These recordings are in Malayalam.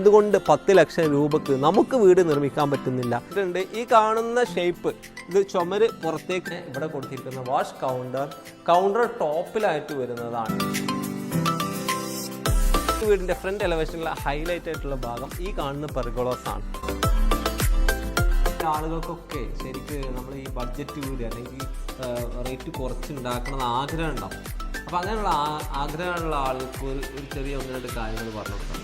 എന്തുകൊണ്ട് 10 ലക്ഷം രൂപക്ക് നമുക്ക് വീട് നിർമ്മിക്കാൻ പറ്റുന്നില്ല? ഈ കാണുന്ന ഷേപ്പ് ഇത് ചുമര് പുറത്തേക്ക് ഇവിടെ കൊടുത്തിരിക്കുന്ന വാഷ് കൗണ്ടർ ടോപ്പിലായിട്ട് വരുന്നതാണ്. വീടിൻ്റെ ഫ്രണ്ട് എലവേഷനിലെ ഹൈലൈറ്റ് ആയിട്ടുള്ള ഭാഗം ഈ കാണുന്ന പെർഗോളോസ് ആണ്. ആളുകൾക്കൊക്കെ ശരിക്കും നമ്മൾ ഈ ബഡ്ജറ്റ് വീട് അല്ലെങ്കിൽ റേറ്റ് കുറച്ചുണ്ടാക്കണമെന്ന് ആഗ്രഹം ഉണ്ടാവും. അപ്പോൾ അങ്ങനെയുള്ള ആഗ്രഹമുള്ള ആൾക്ക് ഒരു ചെറിയ 1-2 കാര്യങ്ങൾ പറഞ്ഞു കൊടുക്കണം.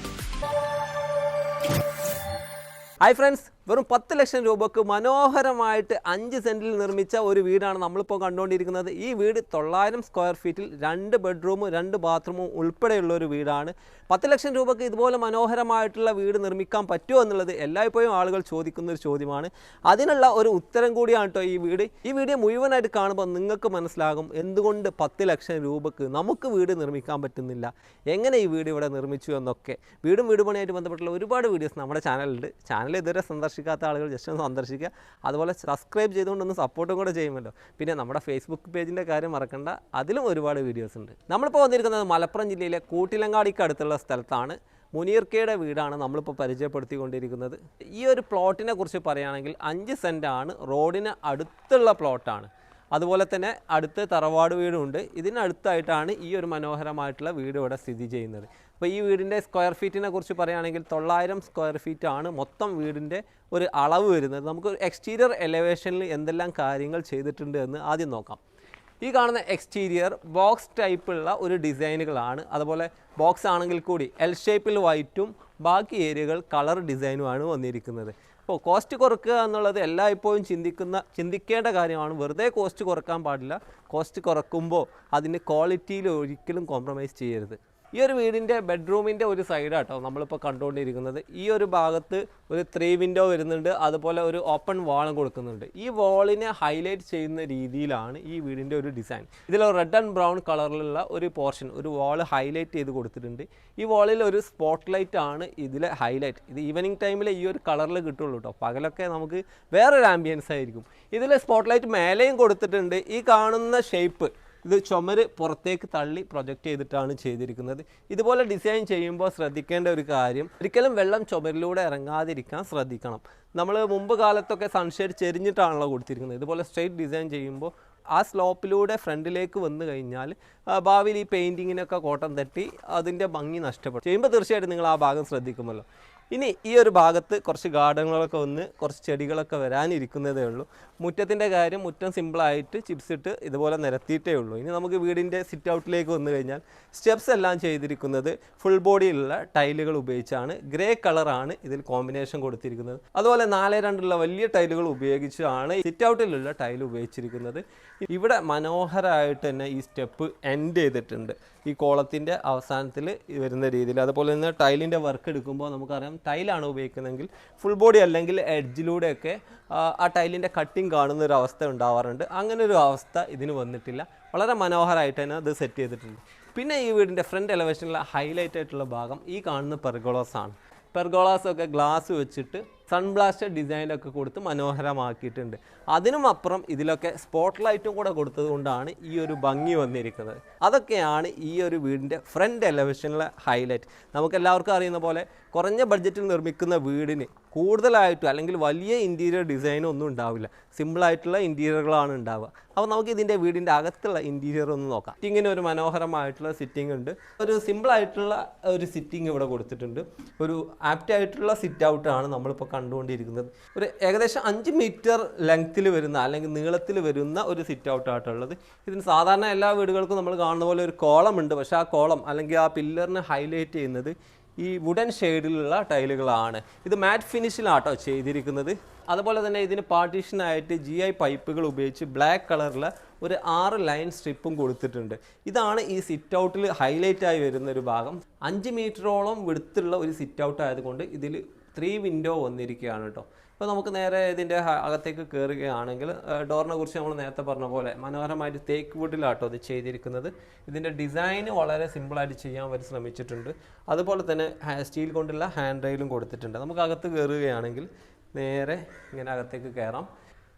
ഹായ് ഫ്രണ്ട്സ്, വെറും 10 ലക്ഷം രൂപക്ക് മനോഹരമായിട്ട് 5 സെൻറ്റിൽ നിർമ്മിച്ച ഒരു വീടാണ് നമ്മളിപ്പോൾ കണ്ടുകൊണ്ടിരിക്കുന്നത്. ഈ വീട് 900 സ്ക്വയർ ഫീറ്റിൽ 2 ബെഡ്റൂമും 2 ബാത്റൂമും ഉൾപ്പെടെയുള്ള ഒരു വീടാണ്. 10 ലക്ഷം രൂപക്ക് ഇതുപോലെ മനോഹരമായിട്ടുള്ള വീട് നിർമ്മിക്കാൻ പറ്റുമോ എന്നുള്ളത് എല്ലായ്പ്പോഴും ആളുകൾ ചോദിക്കുന്നൊരു ചോദ്യമാണ്. അതിനുള്ള ഒരു ഉത്തരം കൂടിയാണ് കേട്ടോ ഈ വീട്. ഈ വീഡിയോ മുഴുവനായിട്ട് കാണുമ്പോൾ നിങ്ങൾക്ക് മനസ്സിലാകും എന്തുകൊണ്ട് 10 ലക്ഷം രൂപക്ക് നമുക്ക് വീട് നിർമ്മിക്കാൻ പറ്റുന്നില്ല, എങ്ങനെ ഈ വീട് ഇവിടെ നിർമ്മിച്ചു എന്നൊക്കെ. വീടും വീടുപണിയായിട്ട് ബന്ധപ്പെട്ടുള്ള ഒരുപാട് വീഡിയോസ് നമ്മുടെ ചാനലുണ്ട്. ചാനൽ ഇതുവരെ സന്ദർശിക്കാത്ത ആളുകൾ ജസ്റ്റ് ഒന്ന് സന്ദർശിക്കുക. അതുപോലെ സബ്സ്ക്രൈബ് ചെയ്തുകൊണ്ടൊന്ന് സപ്പോർട്ടും കൂടെ ചെയ്യുമല്ലോ. പിന്നെ നമ്മുടെ ഫേസ്ബുക്ക് പേജിൻ്റെ കാര്യം മറക്കണ്ട, അതിലും ഒരുപാട് വീഡിയോസ് ഉണ്ട്. നമ്മളിപ്പോൾ വന്നിരിക്കുന്നത് മലപ്പുറം ജില്ലയിലെ കൂട്ടിലങ്ങാടിക്ക് അടുത്തുള്ള സ്ഥലത്താണ്. മുനീർക്കയുടെ വീടാണ് നമ്മളിപ്പോൾ പരിചയപ്പെടുത്തിക്കൊണ്ടിരിക്കുന്നത്. ഈ ഒരു പ്ലോട്ടിനെ കുറിച്ച് പറയുകയാണെങ്കിൽ 5 സെൻറ്റാണ്, റോഡിന് അടുത്തുള്ള പ്ലോട്ടാണ്. അതുപോലെ തന്നെ അടുത്ത് തറവാട് വീടുണ്ട്. ഇതിനടുത്തായിട്ടാണ് ഈ ഒരു മനോഹരമായിട്ടുള്ള വീട് ഇവിടെ സ്ഥിതി ചെയ്യുന്നത്. അപ്പോൾ ഈ വീടിൻ്റെ സ്ക്വയർ ഫീറ്റിനെ കുറിച്ച് പറയുകയാണെങ്കിൽ 900 സ്ക്വയർ ഫീറ്റാണ് മൊത്തം വീടിൻ്റെ ഒരു അളവ് വരുന്നത്. നമുക്ക് എക്സ്റ്റീരിയർ എലവേഷനിൽ എന്തെല്ലാം കാര്യങ്ങൾ ചെയ്തിട്ടുണ്ട് എന്ന് ആദ്യം നോക്കാം. ഈ കാണുന്ന എക്സ്റ്റീരിയർ ബോക്സ് ടൈപ്പുള്ള ഒരു ഡിസൈനുകളാണ്. അതുപോലെ ബോക്സ് ആണെങ്കിൽ കൂടി എൽ ഷേപ്പിൽ വൈറ്റും ബാക്കി ഏരിയകൾ കളർ ഡിസൈനുമാണ് വന്നിരിക്കുന്നത്. അപ്പോൾ കോസ്റ്റ് കുറയ്ക്കുക എന്നുള്ളത് എല്ലായ്പ്പോഴും ചിന്തിക്കേണ്ട കാര്യമാണ്. വെറുതെ കോസ്റ്റ് കുറക്കാൻ പാടില്ല. കോസ്റ്റ് കുറക്കുമ്പോൾ അതിൻ്റെ ക്വാളിറ്റിയിൽ ഒരിക്കലും കോംപ്രമൈസ് ചെയ്യരുത്. ഈ ഒരു വീടിൻ്റെ ബെഡ്റൂമിൻ്റെ ഒരു സൈഡാട്ടോ നമ്മളിപ്പോൾ കണ്ടുകൊണ്ടിരിക്കുന്നത്. ഈ ഒരു ഭാഗത്ത് ഒരു 3 വിൻഡോ വരുന്നുണ്ട്. അതുപോലെ ഒരു ഓപ്പൺ വാളും കൊടുക്കുന്നുണ്ട്. ഈ വാളിനെ ഹൈലൈറ്റ് ചെയ്യുന്ന രീതിയിലാണ് ഈ വീടിൻ്റെ ഒരു ഡിസൈൻ. ഇതിൽ റെഡ് ആൻഡ് ബ്രൗൺ കളറിലുള്ള ഒരു പോർഷൻ, ഒരു വാൾ ഹൈലൈറ്റ് ചെയ്ത് കൊടുത്തിട്ടുണ്ട്. ഈ വാളിൽ ഒരു സ്പോട്ട് ലൈറ്റ് ആണ് ഇതിലെ ഹൈലൈറ്റ്. ഇത് ഈവനിങ് ടൈമിൽ ഈ ഒരു കളറിൽ കിട്ടുള്ളൂ കേട്ടോ. പകലൊക്കെ നമുക്ക് വേറൊരു ആംബിയൻസ് ആയിരിക്കും. ഇതിൽ സ്പോട്ട് ലൈറ്റ് മേലെയും കൊടുത്തിട്ടുണ്ട്. ഈ കാണുന്ന ഷേപ്പ് ഇത് ചുമര് പുറത്തേക്ക് തള്ളി പ്രൊജക്റ്റ് ചെയ്തിട്ടാണ് ചെയ്തിരിക്കുന്നത്. ഇതുപോലെ ഡിസൈൻ ചെയ്യുമ്പോൾ ശ്രദ്ധിക്കേണ്ട ഒരു കാര്യം, ഒരിക്കലും വെള്ളം ചുമരിലൂടെ ഇറങ്ങാതിരിക്കാൻ ശ്രദ്ധിക്കണം. നമ്മൾ മുമ്പ് കാലത്തൊക്കെ സൺഷെയ്ഡ് ചെരിഞ്ഞിട്ടാണല്ലോ കൊടുത്തിരിക്കുന്നത്. ഇതുപോലെ സ്ട്രെയിറ്റ് ഡിസൈൻ ചെയ്യുമ്പോൾ ആ സ്ലോപ്പിലൂടെ ഫ്രണ്ടിലേക്ക് വന്നു കഴിഞ്ഞാൽ ഭാവിയിൽ ഈ പെയിൻറ്റിങ്ങിനൊക്കെ കോട്ടം തട്ടി അതിൻ്റെ ഭംഗി നഷ്ടപ്പെടും. ചെയ്യുമ്പോൾ തീർച്ചയായിട്ടും നിങ്ങൾ ആ ഭാഗം ശ്രദ്ധിക്കുമല്ലോ. ഇനി ഈ ഒരു ഭാഗത്ത് കുറച്ച് ഗാർഡനുകളൊക്കെ വന്ന് കുറച്ച് ചെടികളൊക്കെ വരാനിരിക്കുന്നതേ ഉള്ളൂ. മുറ്റത്തിൻ്റെ കാര്യം, മുറ്റം സിമ്പിളായിട്ട് ചിപ്സ് ഇട്ട് ഇതുപോലെ നിരത്തിയിട്ടേ ഉള്ളൂ. ഇനി നമുക്ക് വീടിൻ്റെ സിറ്റ് ഔട്ടിലേക്ക് വന്നു കഴിഞ്ഞാൽ സ്റ്റെപ്സ് എല്ലാം ചെയ്തിരിക്കുന്നത് ഫുൾ ബോഡിയിലുള്ള ടൈലുകൾ ഉപയോഗിച്ചാണ്. ഗ്രേ കളറാണ് ഇതിൽ കോമ്പിനേഷൻ കൊടുത്തിരിക്കുന്നത്. അതുപോലെ 4x2 വലിയ ടൈലുകൾ ഉപയോഗിച്ചാണ് സിറ്റ് ഔട്ടിലുള്ള ടൈൽ ഉപയോഗിച്ചിരിക്കുന്നത്. ഇവിടെ മനോഹരമായിട്ട് തന്നെ ഈ സ്റ്റെപ്പ് എൻഡ് ചെയ്തിട്ടുണ്ട് ഈ കോളത്തിൻ്റെ അവസാനത്തിൽ വരുന്ന രീതിയിൽ. അതുപോലെ തന്നെ ടൈലിൻ്റെ വർക്ക് എടുക്കുമ്പോൾ നമുക്കറിയാം ടൈലാണ് ഉപയോഗിക്കുന്നതെങ്കിൽ ഫുൾ ബോഡി അല്ലെങ്കിൽ എഡ്ജിലൂടെയൊക്കെ ആ ടൈലിൻ്റെ കട്ടിങ് കാണുന്ന ഒരു അവസ്ഥ ഉണ്ടാവാറുണ്ട്. അങ്ങനെ ഒരു അവസ്ഥ ഇതിന് വന്നിട്ടില്ല. വളരെ മനോഹരമായിട്ട് തന്നെ ഇത് സെറ്റ് ചെയ്തിട്ടുണ്ട്. പിന്നെ ഈ വീടിൻ്റെ ഫ്രണ്ട് എലവേഷനിലെ ഹൈലൈറ്റ് ആയിട്ടുള്ള ഭാഗം ഈ കാണുന്ന പെർഗോളാസ് ആണ്. പെർഗോളാസൊക്കെ ഗ്ലാസ് വെച്ചിട്ട് സൺബ്ലാസ്റ്റർ ഡിസൈനൊക്കെ കൊടുത്ത് മനോഹരമാക്കിയിട്ടുണ്ട്. അതിനും അപ്പുറം ഇതിലൊക്കെ സ്പോട്ട് ലൈറ്റും കൂടെ കൊടുത്തത് കൊണ്ടാണ് ഈ ഒരു ഭംഗി വന്നിരിക്കുന്നത്. അതൊക്കെയാണ് ഈ ഒരു വീടിൻ്റെ ഫ്രണ്ട് എലവേഷനിലെ ഹൈലൈറ്റ്. നമുക്കെല്ലാവർക്കും അറിയുന്ന പോലെ കുറഞ്ഞ ബഡ്ജറ്റിൽ നിർമ്മിക്കുന്ന വീടിന് കൂടുതലായിട്ടും അല്ലെങ്കിൽ വലിയ ഇൻറ്റീരിയർ ഡിസൈനും ഒന്നും ഉണ്ടാവില്ല. സിമ്പിളായിട്ടുള്ള ഇൻറ്റീരിയറുകളാണ് ഉണ്ടാവുക. അപ്പോൾ നമുക്ക് ഇതിൻ്റെ വീടിൻ്റെ അകത്തുള്ള ഇൻറ്റീരിയർ ഒന്ന് നോക്കാം. സിറ്റിങ്ങിന് ഒരു മനോഹരമായിട്ടുള്ള സിറ്റിംഗ് ഉണ്ട്. ഒരു സിമ്പിളായിട്ടുള്ള ഒരു സിറ്റിംഗ് ഇവിടെ കൊടുത്തിട്ടുണ്ട്. ഒരു ആപ്റ്റായിട്ടുള്ള സിറ്റ് ഔട്ടാണ് നമ്മളിപ്പോൾ കണ്ടുകൊണ്ടിരിക്കുന്നത്. ഒരു ഏകദേശം 5 മീറ്റർ ലെങ്ത്തിൽ വരുന്ന അല്ലെങ്കിൽ നീളത്തിൽ വരുന്ന ഒരു സിറ്റ് ഔട്ടായിട്ടുള്ളത്. ഇതിന് സാധാരണ എല്ലാ വീടുകൾക്കും നമ്മൾ കാണുന്ന പോലെ ഒരു കോളം ഉണ്ട്. പക്ഷേ ആ കോളം അല്ലെങ്കിൽ ആ പില്ലറിനെ ഹൈലൈറ്റ് ചെയ്യുന്നത് ഈ വുഡൻ ഷെയ്ഡിലുള്ള ടൈലുകളാണ്. ഇത് മാറ്റ് ഫിനിഷിലാട്ടോ ചെയ്തിരിക്കുന്നത്. അതുപോലെ തന്നെ ഇതിന് പാർട്ടീഷനായിട്ട് GI പൈപ്പുകൾ ഉപയോഗിച്ച് ബ്ലാക്ക് കളറിലെ ഒരു 6 ലൈൻ സ്ട്രിപ്പും കൊടുത്തിട്ടുണ്ട്. ഇതാണ് ഈ സിറ്റ് ഔട്ടിൽ ഹൈലൈറ്റായി വരുന്നൊരു ഭാഗം. 5 മീറ്ററോളം വിടുത്തുള്ള ഒരു സിറ്റ് ഔട്ട് ആയതുകൊണ്ട് ഇതിൽ 3 വിൻഡോ വന്നിരിക്കുകയാണ് കേട്ടോ. അപ്പോൾ നമുക്ക് നേരെ ഇതിൻ്റെ അകത്തേക്ക് കയറുകയാണെങ്കിൽ ഡോറിനെ കുറിച്ച് നമ്മൾ നേരത്തെ പറഞ്ഞ പോലെ മനോഹരമായിട്ട് തേക്ക് വുഡിലാട്ടോ ഇത് ചെയ്തിരിക്കുന്നത്. ഇതിൻ്റെ ഡിസൈന് വളരെ സിമ്പിളായിട്ട് ചെയ്യാൻ അവർ ശ്രമിച്ചിട്ടുണ്ട്. അതുപോലെ തന്നെ സ്റ്റീൽ കൊണ്ടുള്ള ഹാൻഡ് റെയിലും കൊടുത്തിട്ടുണ്ട്. നമുക്ക് അകത്ത് കയറുകയാണെങ്കിൽ നേരെ ഇങ്ങനെ അകത്തേക്ക് കയറാം.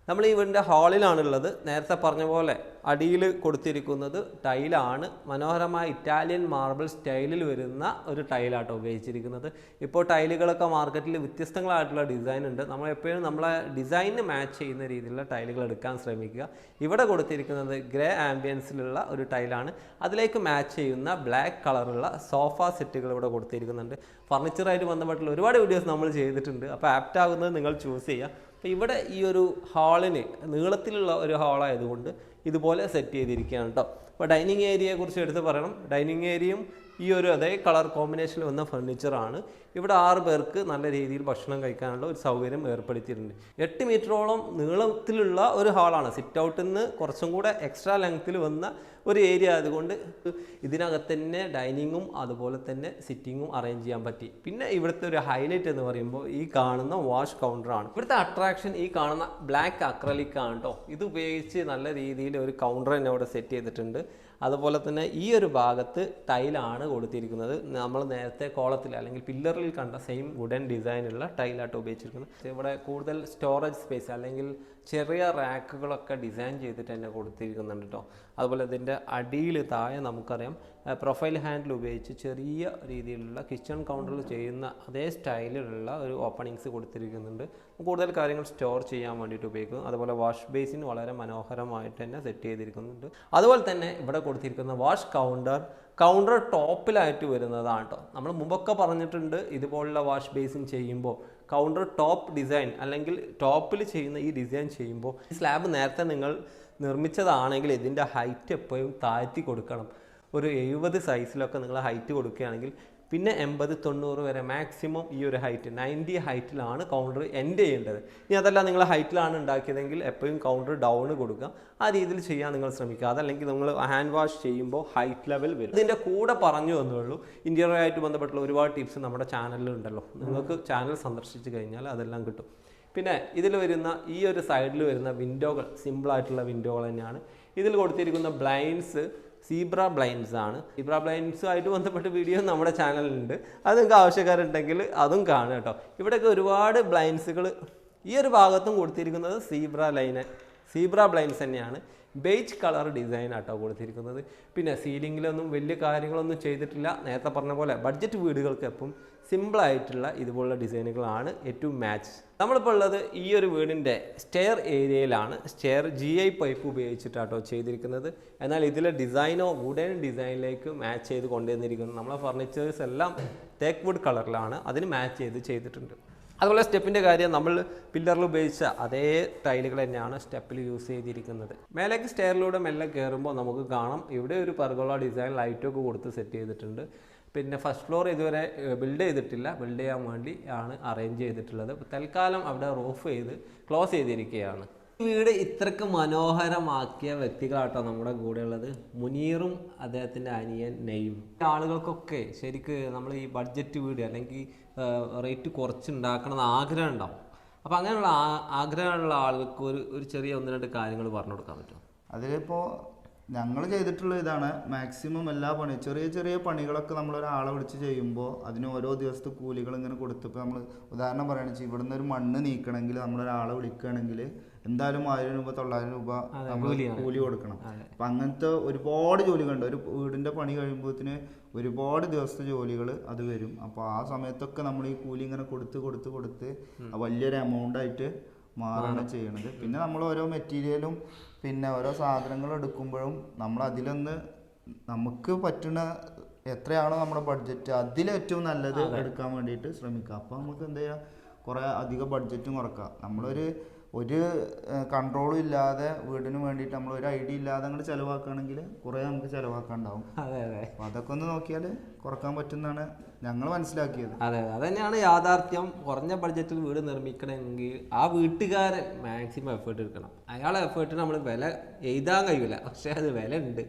നമ്മൾ ഈ വീടിൻ്റെ ഹാളിലാണുള്ളത്. നേരത്തെ പറഞ്ഞ പോലെ അടിയിൽ കൊടുത്തിരിക്കുന്നത് ടൈലാണ്. മനോഹരമായ ഇറ്റാലിയൻ മാർബിൾ സ്റ്റൈലിൽ വരുന്ന ഒരു ടൈലാട്ടോ ഉപയോഗിച്ചിരിക്കുന്നത്. ഇപ്പോൾ ടൈലുകളൊക്കെ മാർക്കറ്റിൽ വ്യത്യസ്തങ്ങളായിട്ടുള്ള ഡിസൈൻ ഉണ്ട്. നമ്മൾ എപ്പോഴും നമ്മളെ ഡിസൈനിന് മാച്ച് ചെയ്യുന്ന രീതിയിലുള്ള ടൈലുകൾ എടുക്കാൻ ശ്രമിക്കുക. ഇവിടെ കൊടുത്തിരിക്കുന്നത് ഗ്രേ ആംബിയൻസിലുള്ള ഒരു ടൈലാണ്. അതിലേക്ക് മാച്ച് ചെയ്യുന്ന ബ്ലാക്ക് കളറുള്ള സോഫ സെറ്റുകൾ ഇവിടെ കൊടുത്തിരിക്കുന്നുണ്ട്. ഫർണിച്ചറായിട്ട് ബന്ധപ്പെട്ടുള്ള ഒരുപാട് വീഡിയോസ് നമ്മൾ ചെയ്തിട്ടുണ്ട്. അപ്പോൾ ആപ്റ്റ് ആകുന്നത് നിങ്ങൾ ചൂസ് ചെയ്യുക. അപ്പോൾ ഇവിടെ ഈ ഒരു ഹാളിന് നീളത്തിലുള്ള ഒരു ഹാളായതുകൊണ്ട് ഇതുപോലെ സെറ്റ് ചെയ്തിരിക്കുകയാണ് കേട്ടോ. അപ്പോൾ ഡൈനിങ് ഏരിയയെക്കുറിച്ച് എടുത്ത് പറയണം. ഡൈനിങ് ഏരിയയും ഈ ഒരു അതേ കളർ കോമ്പിനേഷനിൽ വന്ന ഫർണിച്ചറാണ്. ഇവിടെ 6 പേർക്ക് നല്ല രീതിയിൽ ഭക്ഷണം കഴിക്കാനുള്ള ഒരു സൗകര്യം ഏർപ്പെടുത്തിയിട്ടുണ്ട്. 8 മീറ്ററോളം നീളത്തിലുള്ള ഒരു ഹാളാണ്. സിറ്റ് ഔട്ടിൽ നിന്ന് കുറച്ചും കൂടെ എക്സ്ട്രാ ലെങ്ത്തിൽ വന്ന ഒരു ഏരിയ ആയതുകൊണ്ട് ഇതിനകത്ത് തന്നെ ഡൈനിങ്ങും അതുപോലെ തന്നെ സിറ്റിങ്ങും അറേഞ്ച് ചെയ്യാൻ പറ്റി. പിന്നെ ഇവിടുത്തെ ഒരു ഹൈലൈറ്റ് എന്ന് പറയുമ്പോൾ ഈ കാണുന്ന വാഷ് കൗണ്ടറാണ്. ഇവിടുത്തെ അട്രാക്ഷൻ ഈ കാണുന്ന ബ്ലാക്ക് അക്രലിക് ആണ് കേട്ടോ. ഇത് ഉപയോഗിച്ച് നല്ല രീതിയിൽ ഒരു കൗണ്ടർ തന്നെ ഇവിടെ സെറ്റ് ചെയ്തിട്ടുണ്ട്. അതുപോലെ തന്നെ ഈ ഒരു ഭാഗത്ത് ടൈലാണ് കൊടുത്തിരിക്കുന്നത്. നമ്മൾ നേരത്തെ കോളത്തിൽ അല്ലെങ്കിൽ പില്ലറിൽ കണ്ട സെയിം വുഡൻ ഡിസൈനുള്ള ടൈലായിട്ട് ഉപയോഗിച്ചിരിക്കുന്നത്. ഇവിടെ കൂടുതൽ സ്റ്റോറേജ് സ്പേസ് അല്ലെങ്കിൽ ചെറിയ റാക്കുകളൊക്കെ ഡിസൈൻ ചെയ്തിട്ട് തന്നെ കൊടുത്തിരിക്കുന്നുണ്ട് കേട്ടോ. അതുപോലെ ഇതിൻ്റെ അടിയിൽ താഴെ നമുക്കറിയാം പ്രൊഫൈൽ ഹാൻഡിൽ ഉപയോഗിച്ച് ചെറിയ രീതിയിലുള്ള കിച്ചൺ കൗണ്ടറിൽ ചെയ്യുന്ന അതേ സ്റ്റൈലിലുള്ള ഒരു ഓപ്പണിങ്സ് കൊടുത്തിരിക്കുന്നുണ്ട്. കൂടുതൽ കാര്യങ്ങൾ സ്റ്റോർ ചെയ്യാൻ വേണ്ടിയിട്ട് ഉപയോഗിക്കും. അതുപോലെ വാഷ് ബേസിൻ വളരെ മനോഹരമായിട്ട് തന്നെ സെറ്റ് ചെയ്തിരിക്കുന്നുണ്ട്. അതുപോലെ തന്നെ ഇവിടെ കൊടുത്തിരിക്കുന്ന വാഷ് കൗണ്ടർ ടോപ്പിലായിട്ട് വരുന്നതാണ് കേട്ടോ. നമ്മൾ മുമ്പൊക്കെ പറഞ്ഞിട്ടുണ്ട്, ഇതുപോലുള്ള വാഷ് ബേസിൻ ചെയ്യുമ്പോൾ കൗണ്ടർ ടോപ്പ് ഡിസൈൻ അല്ലെങ്കിൽ ടോപ്പിൽ ചെയ്യുന്ന ഈ ഡിസൈൻ ചെയ്യുമ്പോൾ ഈ സ്ലാബ് നേരത്തെ നിങ്ങൾ നിർമ്മിച്ചതാണെങ്കിൽ ഇതിൻ്റെ ഹൈറ്റ് എപ്പോഴും താഴ്ത്തി കൊടുക്കണം. ഒരു 70 സൈസിലൊക്കെ നിങ്ങൾ ഹൈറ്റ് കൊടുക്കുകയാണെങ്കിൽ പിന്നെ 80-90 വരെ മാക്സിമം ഈ ഒരു ഹൈറ്റ് 90 ഹൈറ്റിലാണ് കൗണ്ടർ എൻഡ് ചെയ്യേണ്ടത്. ഇനി അതല്ല നിങ്ങൾ ഹൈറ്റിലാണ് ഉണ്ടാക്കിയതെങ്കിൽ എപ്പോഴും കൗണ്ടർ ഡൗൺ കൊടുക്കുക. ആ രീതിയിൽ ചെയ്യാൻ നിങ്ങൾ ശ്രമിക്കുക. അതല്ലെങ്കിൽ നിങ്ങൾ ഹാൻഡ് വാഷ് ചെയ്യുമ്പോൾ ഹൈറ്റ് ലെവൽ വരും. ഇതിൻ്റെ കൂടെ പറഞ്ഞു എന്നുള്ളൂ. ഇൻറ്റീരിയറായിട്ട് ബന്ധപ്പെട്ടുള്ള ഒരുപാട് ടിപ്സ് നമ്മുടെ ചാനലിൽ ഉണ്ടല്ലോ. നിങ്ങൾക്ക് ചാനൽ സന്ദർശിച്ച് കഴിഞ്ഞാൽ അതെല്ലാം കിട്ടും. പിന്നെ ഇതിൽ വരുന്ന ഈ ഒരു സൈഡിൽ വരുന്ന വിൻഡോകൾ സിമ്പിളായിട്ടുള്ള വിൻഡോകൾ തന്നെയാണ്. ഇതിൽ കൊടുത്തിരിക്കുന്ന ബ്ലൈൻഡ്സ് സീബ്ര ബ്ലൈൻഡ്സ് ആണ്. സീബ്ര ബ്ലൈൻഡ്സുമായിട്ട് ബന്ധപ്പെട്ട വീഡിയോ നമ്മുടെ ചാനലിലുണ്ട്. അത് നിങ്ങൾക്ക് ആവശ്യക്കാരുണ്ടെങ്കിൽ അതും കാണുക കേട്ടോ. ഇവിടെയൊക്കെ ഒരുപാട് ബ്ലൈൻഡ്സുകൾ ഈ ഒരു ഭാഗത്തും കൊടുത്തിരിക്കുന്നത് സീബ്ര ബ്ലൈൻഡ്സ് തന്നെയാണ്. ബേജ് കളർ ഡിസൈൻ ആട്ടോ കൊടുത്തിരിക്കുന്നത്. പിന്നെ സീലിങ്ങിലൊന്നും വലിയ കാര്യങ്ങളൊന്നും ചെയ്തിട്ടില്ല. നേരത്തെ പറഞ്ഞ പോലെ ബഡ്ജറ്റ് വീടുകൾക്ക് എപ്പം സിമ്പിളായിട്ടുള്ള ഇതുപോലുള്ള ഡിസൈനുകളാണ് ഏറ്റവും മാച്ച്. നമ്മളിപ്പോൾ ഉള്ളത് ഈ ഒരു വീടിൻ്റെ സ്റ്റെയർ ഏരിയയിലാണ്. സ്റ്റെയർ GI പൈപ്പ് ഉപയോഗിച്ചിട്ടാട്ടോ ചെയ്തിരിക്കുന്നത്. എന്നാൽ ഇതിലെ ഡിസൈനോ വുഡൻ ഡിസൈനിലേക്ക് മാച്ച് ചെയ്ത് കൊണ്ടുവന്നിരിക്കുന്നത്. നമ്മളെ ഫർണിച്ചേഴ്സ് എല്ലാം തേക്ക് വുഡ് കളറിലാണ്. അതിന് മാച്ച് ചെയ്തിട്ടുണ്ട്. അതുപോലെ സ്റ്റെപ്പിൻ്റെ കാര്യം നമ്മൾ പില്ലറിൽ ഉപയോഗിച്ച അതേ ടൈലുകൾ തന്നെയാണ് സ്റ്റെപ്പിൽ യൂസ് ചെയ്തിരിക്കുന്നത്. മേലേക്ക് സ്റ്റെയറിലൂടെ മെല്ലെ കയറുമ്പോൾ നമുക്ക് കാണാം ഇവിടെ ഒരു പെർഗോള ഡിസൈൻ ലൈറ്റൊക്കെ കൊടുത്ത് സെറ്റ് ചെയ്തിട്ടുണ്ട്. പിന്നെ ഫസ്റ്റ് ഫ്ലോർ ഇതുവരെ ബിൽഡ് ചെയ്തിട്ടില്ല. ബിൽഡ് ചെയ്യാൻ വേണ്ടി ആണ് അറേഞ്ച് ചെയ്തിട്ടുള്ളത്. തൽക്കാലം അവിടെ റൂഫ് ചെയ്ത് ക്ലോസ് ചെയ്തിരിക്കുകയാണ്. ഈ വീട് ഇത്രയ്ക്ക് മനോഹരമാക്കിയ വ്യക്തികളാട്ടോ നമ്മുടെ കൂടെ ഉള്ളത്. മുനീറും അദ്ദേഹത്തിൻ്റെ അനിയൻ നെയ്യും. ആളുകൾക്കൊക്കെ ശരിക്ക് നമ്മൾ ഈ ബഡ്ജറ്റ് വീട് അല്ലെങ്കിൽ റേറ്റ് കുറച്ചുണ്ടാക്കണമെന്ന് ആഗ്രഹം ഉണ്ടാവും. അപ്പോൾ അങ്ങനെയുള്ള ആഗ്രഹമുള്ള ആളുകൾക്ക് ഒരു ചെറിയ 1-2 കാര്യങ്ങൾ പറഞ്ഞു കൊടുക്കാൻ പറ്റും. അതിലിപ്പോൾ ഞങ്ങൾ ചെയ്തിട്ടുള്ള ഇതാണ്. മാക്സിമം എല്ലാ ചെറിയ ചെറിയ പണികളൊക്കെ നമ്മളൊരാളെ വിളിച്ച് ചെയ്യുമ്പോൾ അതിന് ഓരോ ദിവസത്തെ കൂലികൾ ഇങ്ങനെ കൊടുത്തപ്പോൾ നമ്മൾ ഉദാഹരണം പറയുകയാണെന്ന് വെച്ചാൽ ഇവിടുന്ന് ഒരു മണ്ണ് നീക്കണമെങ്കിൽ നമ്മളൊരാളെ വിളിക്കുകയാണെങ്കിൽ എന്തായാലും 1000 രൂപ 900 രൂപ നമ്മൾ കൂലി കൊടുക്കണം. അപ്പം അങ്ങനത്തെ ഒരുപാട് ജോലികളുണ്ട്. ഒരു വീടിൻ്റെ പണി കഴിയുമ്പോഴത്തിന് ഒരുപാട് ദിവസത്തെ ജോലികൾ അത് വരും. അപ്പോൾ ആ സമയത്തൊക്കെ നമ്മൾ ഈ കൂലി ഇങ്ങനെ കൊടുത്ത് വലിയൊരു എമൗണ്ടായിട്ട് മാറാണ് ചെയ്യണത്. പിന്നെ നമ്മൾ ഓരോ മെറ്റീരിയലും പിന്നെ ഓരോ സാധനങ്ങൾ എടുക്കുമ്പോഴും നമ്മൾ അതിലൊന്ന് നമുക്ക് പറ്റുന്ന എത്രയാണോ നമ്മുടെ ബഡ്ജറ്റ് അതിലേറ്റവും നല്ലത് എടുക്കാൻ വേണ്ടിയിട്ട് ശ്രമിക്കുക. അപ്പോൾ നമുക്ക് എന്താ ചെയ്യുക, കുറേ അധികം ബഡ്ജറ്റും കുറക്കാം. നമ്മളൊരു കൺട്രോളും ഇല്ലാതെ വീടിന് വേണ്ടിയിട്ട് നമ്മൾ ഒരു ഐഡിയ ഇല്ലാതെ അങ്ങോട്ട് ചിലവാക്കുകയാണെങ്കിൽ കുറേ നമുക്ക് ചിലവാക്കാണ്ടാവും. അപ്പോൾ അതൊക്കെ ഒന്ന് നോക്കിയാൽ കുറക്കാൻ പറ്റുന്നതാണ് ഞങ്ങൾ മനസ്സിലാക്കിയത്. അതെ, അതന്നെയാണ് യാഥാർത്ഥ്യം. കുറഞ്ഞ ബഡ്ജറ്റിൽ വീട് നിർമ്മിക്കണമെങ്കിൽ ആ വീട്ടുകാരൻ മാക്സിമം എഫേർട്ട് എടുക്കണം. അയാളെ എഫേർട്ടിന് നമ്മൾ വില എഴുതാൻ കഴിയില്ല, പക്ഷേ അത് വില ഉണ്ട്.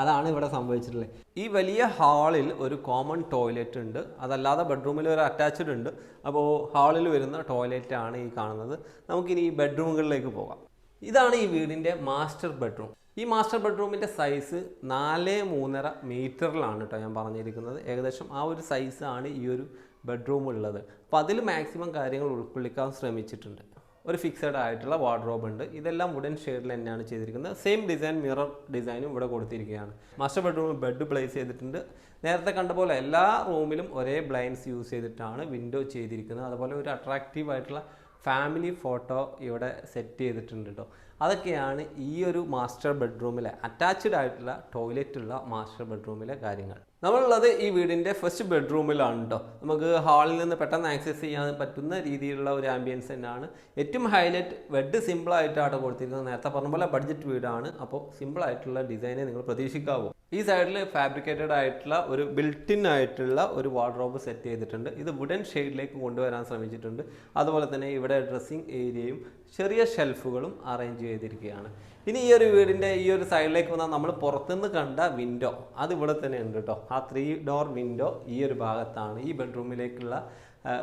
അതാണ് ഇവിടെ സംഭവിച്ചിട്ടുള്ളത്. ഈ വലിയ ഹാളിൽ ഒരു കോമൺ ടോയ്ലറ്റ് ഉണ്ട്. അതല്ലാതെ ബെഡ്റൂമിൽ ഒരു അറ്റാച്ച്ഡ് ഉണ്ട്. അപ്പോൾ ഹാളിൽ വരുന്ന ടോയ്ലറ്റാണ് ഈ കാണുന്നത്. നമുക്കിനി ഈ ബെഡ്റൂമുകളിലേക്ക് പോകാം. ഇതാണ് ഈ വീടിൻ്റെ മാസ്റ്റർ ബെഡ്റൂം. ഈ മാസ്റ്റർ ബെഡ്റൂമിൻ്റെ സൈസ് 4.5 മീറ്ററിലാണ് കേട്ടോ ഞാൻ പറഞ്ഞിരിക്കുന്നത്. ഏകദേശം ആ ഒരു സൈസാണ് ഈ ഒരു ബെഡ്റൂം ഉള്ളത്. അപ്പോൾ അതിൽ മാക്സിമം കാര്യങ്ങൾ ഉൾക്കൊള്ളിക്കാൻ ശ്രമിച്ചിട്ടുണ്ട്. ഒരു ഫിക്സഡ് ആയിട്ടുള്ള വാർഡ്രോബ് ഉണ്ട്. ഇതെല്ലാം വുഡൻ ഷെയ്ഡിൽ തന്നെയാണ് ചെയ്തിരിക്കുന്നത്. സെയിം ഡിസൈൻ, മിറർ ഡിസൈനും ഇവിടെ കൊടുത്തിരിക്കുകയാണ്. മാസ്റ്റർ ബെഡ്റൂമിൽ ബെഡ് പ്ലേസ് ചെയ്തിട്ടുണ്ട്. നേരത്തെ കണ്ട പോലെ എല്ലാ റൂമിലും ഒരേ ബ്ലൈൻഡ്സ് യൂസ് ചെയ്തിട്ടാണ് വിൻഡോ ചെയ്തിരിക്കുന്നത്. അതുപോലെ ഒരു അട്രാക്റ്റീവ് ആയിട്ടുള്ള ഫാമിലി ഫോട്ടോ ഇവിടെ സെറ്റ് ചെയ്തിട്ടുണ്ട് കേട്ടോ. അതൊക്കെയാണ് ഈ ഒരു മാസ്റ്റർ ബെഡ്റൂമിലെ അറ്റാച്ച്ഡ് ആയിട്ടുള്ള ടോയ്ലറ്റ് ഉള്ള മാസ്റ്റർ ബെഡ്റൂമിലെ കാര്യങ്ങൾ. നമ്മളുള്ളത് ഈ വീടിൻ്റെ ഫസ്റ്റ് ബെഡ്റൂമിലാണ് കേട്ടോ. നമുക്ക് ഹാളിൽ നിന്ന് പെട്ടെന്ന് ആക്സസ് ചെയ്യാൻ പറ്റുന്ന രീതിയിലുള്ള ഒരു ആംബിയൻസ് തന്നെയാണ്. ഏറ്റവും ഹൈലൈറ്റ് ബെഡ് സിമ്പിളായിട്ടാണ് കൊടുത്തിരിക്കുന്നത്. നേരത്തെ പറഞ്ഞ പോലെ ബഡ്ജറ്റ് വീടാണ്, അപ്പോൾ സിമ്പിളായിട്ടുള്ള ഡിസൈനെ നിങ്ങൾ പ്രതീക്ഷിക്കാവൂ. ഈ സൈഡിൽ ഫാബ്രിക്കേറ്റഡ് ആയിട്ടുള്ള ഒരു ബിൽറ്റിൻ ആയിട്ടുള്ള ഒരു വാർഡ്രോബ് സെറ്റ് ചെയ്തിട്ടുണ്ട്. ഇത് വുഡൻ ഷെയ്ഡിലേക്ക് കൊണ്ടുവരാൻ ശ്രമിച്ചിട്ടുണ്ട്. അതുപോലെ തന്നെ ഇവിടെ ഡ്രസ്സിങ് ഏരിയയും ചെറിയ ഷെൽഫുകളും അറേഞ്ച് ചെയ്തിരിക്കുകയാണ്. ഇനി ഈ ഒരു വീടിൻ്റെ ഈ ഒരു സൈഡിലേക്ക് വന്നാൽ നമ്മൾ പുറത്തുനിന്ന് കണ്ട വിൻഡോ അത് ഇവിടെ തന്നെ ഉണ്ട് കേട്ടോ. ആ 3 ഡോർ വിൻഡോ ഈ ഒരു ഭാഗത്താണ്. ഈ ബെഡ്റൂമിലേക്കുള്ള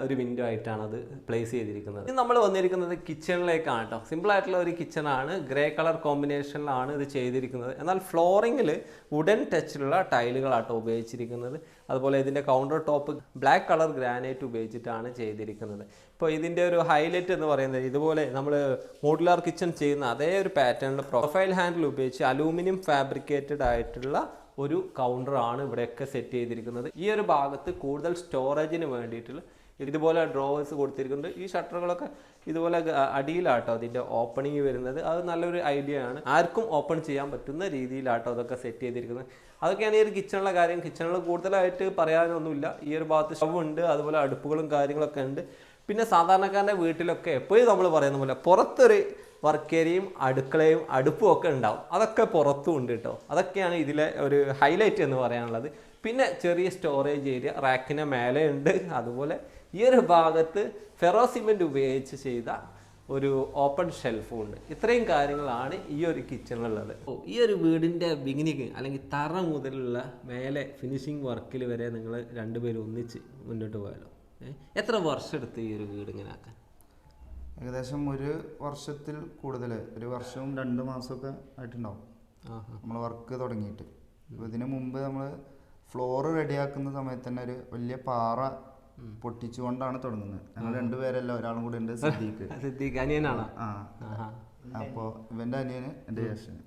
ഒരു വിൻഡോ ആയിട്ടാണ് അത് പ്ലേസ് ചെയ്തിരിക്കുന്നത്. ഇനി നമ്മൾ വന്നിരിക്കുന്നത് കിച്ചണിലേക്കാണ് കേട്ടോ. സിമ്പിളായിട്ടുള്ള ഒരു കിച്ചണാണ്. ഗ്രേ കളർ കോമ്പിനേഷനിലാണ് ഇത് ചെയ്തിരിക്കുന്നത്. എന്നാൽ ഫ്ലോറിങ്ങിൽ വുഡൻ ടച്ചിലുള്ള ടൈലുകളാട്ടോ ഉപയോഗിച്ചിരിക്കുന്നത്. അതുപോലെ ഇതിൻ്റെ counter top black colour granite ഉപയോഗിച്ചിട്ടാണ് ചെയ്തിരിക്കുന്നത്. ഇപ്പോൾ ഇതിൻ്റെ ഒരു ഹൈലൈറ്റ് എന്ന് പറയുന്നത് ഇതുപോലെ നമ്മൾ മോഡുലാർ കിച്ചൺ ചെയ്യുന്ന അതേ ഒരു പാറ്റേണിൽ പ്രൊഫൈൽ ഹാൻഡിൽ ഉപയോഗിച്ച് അലൂമിനിയം ഫാബ്രിക്കേറ്റഡ് ആയിട്ടുള്ള ഒരു കൗണ്ടറാണ് ഇവിടെയൊക്കെ സെറ്റ് ചെയ്തിരിക്കുന്നത്. ഈ ഒരു ഭാഗത്ത് കൂടുതൽ സ്റ്റോറേജിന് വേണ്ടിയിട്ടുള്ള ഇതുപോലെ ഡ്രോവേഴ്സ് കൊടുത്തിരിക്കുന്നുണ്ട്. ഈ ഷട്ടറുകളൊക്കെ ഇതുപോലെ അടിയിലാട്ടോ അതിൻ്റെ ഓപ്പണിങ് വരുന്നത്. അത് നല്ലൊരു ഐഡിയ ആണ്. ആർക്കും ഓപ്പൺ ചെയ്യാൻ പറ്റുന്ന രീതിയിലാട്ടോ അതൊക്കെ സെറ്റ് ചെയ്തിരിക്കുന്നത്. അതൊക്കെയാണ് ഈ ഒരു കിച്ചണിലെ കാര്യം. കിച്ചണിൽ കൂടുതലായിട്ട് പറയാനൊന്നുമില്ല. ഈ ഒരു ഭാഗത്ത് സ്റ്റവ് ഉണ്ട്, അതുപോലെ അടുപ്പുകളും കാര്യങ്ങളൊക്കെ ഉണ്ട്. പിന്നെ സാധാരണക്കാരൻ്റെ വീട്ടിലൊക്കെ എപ്പോഴും നമ്മൾ പറയുന്ന പോലെ പുറത്തൊരു വർക്ക് ഏരിയയും അടുക്കളയും അടുപ്പും ഒക്കെ ഉണ്ടാവും. അതൊക്കെ പുറത്തും ഉണ്ട് കേട്ടോ. അതൊക്കെയാണ് ഇതിലെ ഒരു ഹൈലൈറ്റ് എന്ന് പറയാനുള്ളത്. പിന്നെ ചെറിയ സ്റ്റോറേജ് ഏരിയ റാക്കിന് മേലെ ഉണ്ട്. അതുപോലെ ഈ ഒരു ഭാഗത്ത് ഫെറോ സിമെൻറ്റ് ഉപയോഗിച്ച് ചെയ്ത ഒരു ഓപ്പൺ ഷെൽഫും ഉണ്ട്. ഇത്രയും കാര്യങ്ങളാണ് ഈ ഒരു കിച്ചണിലുള്ളത്. ഈ ഒരു വീടിൻ്റെ ബിഗിനിങ് അല്ലെങ്കിൽ തറ മുതലുള്ള മേലെ ഫിനിഷിങ് വർക്കിൽ വരെ നിങ്ങൾ രണ്ടുപേരും ഒന്നിച്ച് മുന്നോട്ട് പോയാലോ? എത്ര വർഷം എടുത്ത് ഈ ഒരു വീട് ഇങ്ങനെ ആക്കാൻ? ഏകദേശം 1 വർഷത്തിൽ കൂടുതൽ, 1 വർഷവും 2 മാസമൊക്കെ ആയിട്ടുണ്ടാവും നമ്മൾ വർക്ക് തുടങ്ങിയിട്ട്. ഇതിന് മുമ്പ് നമ്മൾ ഫ്ലോറ് റെഡിയാക്കുന്ന സമയത്ത് തന്നെ ഒരു വലിയ പാറ പൊട്ടിച്ചുകൊണ്ടാണ് തുടങ്ങുന്നത്. ഞങ്ങൾ 2 പേരല്ല, ഒരാളും കൂടെ ഉണ്ട്, സിദ്ദീഖ് അനിയനാണ്. അപ്പോൾ ഇവൻ്റെ അനിയന് എൻ്റെ ജ്യേഷ്ഠന്.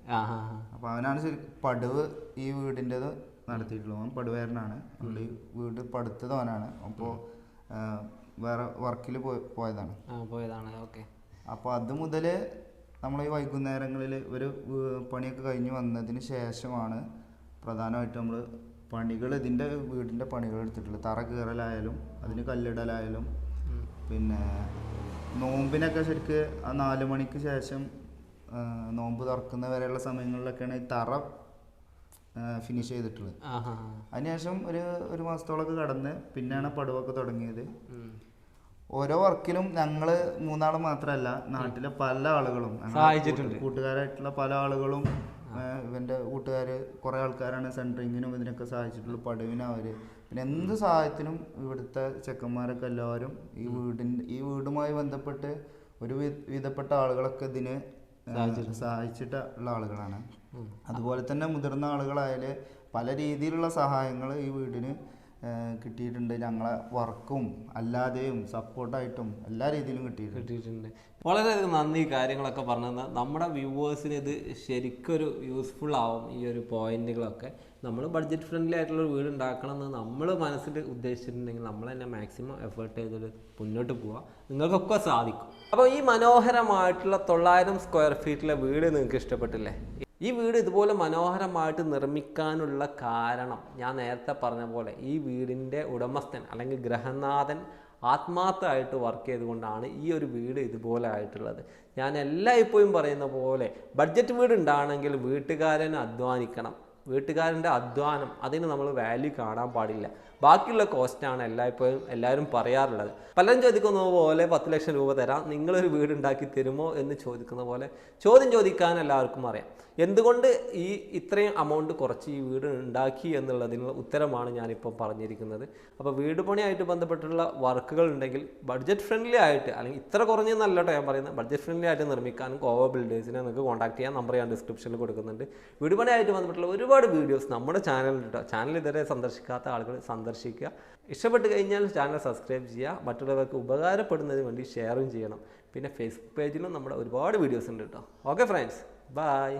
അപ്പോൾ അവനാണ് ശരിക്കും പടുവ് ഈ വീടിൻ്റെത് നടത്തിയിട്ടുള്ളത്. അവൻ പടുവേരനാണ്. ഈ വീട് പടുത്തത് അവനാണ്. അപ്പോൾ വേറെ വർക്കിൽ പോയതാണ്. ഓക്കെ. അപ്പോൾ അത് മുതൽ നമ്മൾ ഈ വൈകുന്നേരങ്ങളിൽ ഒരു പണിയൊക്കെ കഴിഞ്ഞ് വന്നതിന് ശേഷമാണ് പ്രധാനമായിട്ട് നമ്മൾ പണികൾ, ഇതിൻ്റെ വീടിൻ്റെ പണികൾ എടുത്തിട്ടുള്ളത്. തറ കീറലായാലും അതിന് കല്ലിടലായാലും പിന്നെ നോമ്പിനൊക്കെ ശരിക്ക് ആ 4 മണിക്ക് ശേഷം നോമ്പ് തുറക്കുന്ന വരെയുള്ള സമയങ്ങളിലൊക്കെയാണ് ഈ തറ ഫിനിഷ് ചെയ്തിട്ടുള്ളത്. അതിനുശേഷം ഒരു മാസത്തോളമൊക്കെ കടന്ന് പിന്നെയാണ് പടുവൊക്കെ തുടങ്ങിയത്. ഓരോ വർക്കിലും ഞങ്ങൾ 3 ആൾ മാത്രമല്ല, നാട്ടിലെ പല ആളുകളും കൂട്ടുകാരായിട്ടുള്ള പല ആളുകളും ഇവൻ്റെ കൂട്ടുകാർ കുറേ ആൾക്കാരാണ് സെൻട്രിങ്ങിനും ഇതിനൊക്കെ സഹായിച്ചിട്ടുള്ളത്. പടുവിനും അവർ പിന്നെ എന്ത് സഹായത്തിനും ഇവിടുത്തെ ചെക്കന്മാരൊക്കെ എല്ലാവരും ഈ വീടുമായി ബന്ധപ്പെട്ട് ഒരു വിധപ്പെട്ട ആളുകളൊക്കെ ഇതിന് സഹായിച്ചിട്ടുള്ള ആളുകളാണ്. അതുപോലെ തന്നെ മുതിർന്ന ആളുകളായാൽ പല രീതിയിലുള്ള സഹായങ്ങൾ ഈ വീടിന് കിട്ടിയിട്ടുണ്ട്. ഞങ്ങളെ വർക്കും അല്ലാതെയും സപ്പോർട്ടായിട്ടും എല്ലാ രീതിയിലും കിട്ടിയിട്ടുണ്ട്. വളരെയധികം നന്ദി കാര്യങ്ങളൊക്കെ പറഞ്ഞത്. നമ്മുടെ വ്യൂവേഴ്സിന് ഇത് ശരിക്കൊരു യൂസ്ഫുൾ ആവും. ഈ ഒരു പോയിന്റുകളൊക്കെ നമ്മൾ ബഡ്ജറ്റ് ഫ്രണ്ട്ലി ആയിട്ടുള്ള വീട് ഉണ്ടാക്കണം എന്ന് നമ്മൾ മനസ്സിൽ ഉദ്ദേശിച്ചിട്ടുണ്ടെങ്കിൽ നമ്മൾ തന്നെ മാക്സിമം എഫേർട്ട് ചെയ്തിട്ട് മുന്നോട്ട് പോവുക. നിങ്ങൾക്കൊക്കെ സാധിക്കും. അപ്പോൾ ഈ മനോഹരമായിട്ടുള്ള 900 സ്ക്വയർ ഫീറ്റിലെ വീട് നിങ്ങൾക്ക് ഇഷ്ടപ്പെട്ടില്ലേ? ഈ വീട് ഇതുപോലെ മനോഹരമായിട്ട് നിർമ്മിക്കാനുള്ള കാരണം ഞാൻ നേരത്തെ പറഞ്ഞ പോലെ ഈ വീടിൻ്റെ ഉടമസ്ഥൻ അല്ലെങ്കിൽ ഗൃഹനാഥൻ ആത്മാർത്ഥമായിട്ട് വർക്ക് ചെയ്തുകൊണ്ടാണ് ഈ ഒരു വീട് ഇതുപോലെ ആയിട്ടുള്ളത്. ഞാൻ എല്ലായ്പ്പോഴും പറയുന്ന പോലെ ബഡ്ജറ്റ് വീട് ഉണ്ടാണെങ്കിൽ വീട്ടുകാരന് അധ്വാനിക്കണം. വീട്ടുകാരൻ്റെ അധ്വാനം അതിന് നമ്മൾ വാല്യൂ കാണാൻ പാടില്ല. ബാക്കിയുള്ള കോസ്റ്റാണ് എല്ലാവരും പറയാറുള്ളത്. പലരും ചോദിക്കുന്ന പോലെ 10 ലക്ഷം രൂപ തരാം, നിങ്ങളൊരു വീടുണ്ടാക്കി തരുമോ എന്ന് ചോദിക്കുന്ന പോലെ ചോദ്യം ചോദിക്കാൻ എല്ലാവർക്കും അറിയാം. എന്തുകൊണ്ട് ഇത്രയും എമൗണ്ട് കുറച്ച് ഈ വീട് ഉണ്ടാക്കി എന്നുള്ളതിനുള്ള ഉത്തരമാണ് ഞാനിപ്പോൾ പറഞ്ഞിരിക്കുന്നത്. അപ്പോൾ വീട് പണിയായിട്ട് ബന്ധപ്പെട്ടുള്ള വർക്കുകൾ ഉണ്ടെങ്കിൽ ബഡ്ജറ്റ് ഫ്രണ്ട്ലി ആയിട്ട്, അല്ലെങ്കിൽ ഇത്ര കുറഞ്ഞെന്നല്ല കേട്ടോ ഞാൻ പറയുന്നത്, ബഡ്ജറ്റ് ഫ്രണ്ട്ലി ആയിട്ട് നിർമ്മിക്കാനും COVO ബിൽഡേഴ്സിനെ നിങ്ങൾക്ക് കോൺടാക്ട് ചെയ്യാൻ നമ്പർ ഞാൻ ഡിസ്ക്രിപ്ഷനിൽ കൊടുക്കുന്നുണ്ട്. വീട് പണിയായിട്ട് ബന്ധപ്പെട്ടുള്ള ഒരുപാട് വീഡിയോസ് നമ്മുടെ ചാനലിൽ കേട്ടോ. ചാനൽ ഇതുവരെ സന്ദർശിക്കാത്ത ആളുകൾ സന്ദർശിക്കുക. ഇഷ്ടപ്പെട്ട് കഴിഞ്ഞാൽ ചാനൽ സബ്സ്ക്രൈബ് ചെയ്യുക. മറ്റുള്ളവർക്ക് ഉപകാരപ്പെടുന്നതിന് വേണ്ടി ഷെയറും ചെയ്യണം. പിന്നെ ഫേസ്ബുക്ക് പേജിലും നമ്മുടെ ഒരുപാട് വീഡിയോസ് ഉണ്ട് കേട്ടോ. Okay friends, by.